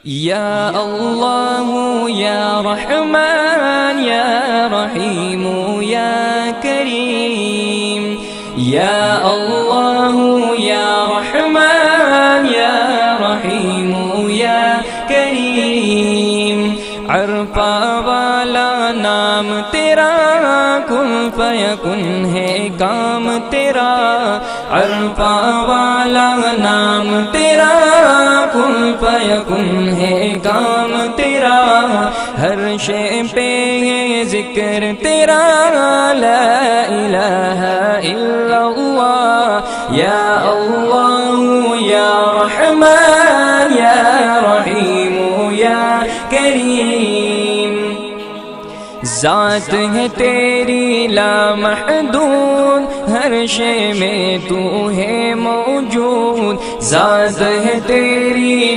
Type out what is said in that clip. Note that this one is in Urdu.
یا اللہ یا رحمان یا رحیم یا کریم، یا اللہ یا رحمان یا رحیم یا کریم، عرفہ والا نام تیرا، کن فیکن ہے کام تیرا، عرفہ والا نام تیرا، کن فیکن ہے کام تیرا، ہر شے پہ ہے ذکر تیرا، لا الہ الا اللہ، یا اللہ یا رحمان یا رحیم یا کریم، ذات ہے تیری لامحدود، ہر شے میں تو ہے موجود، ذات ہے تیری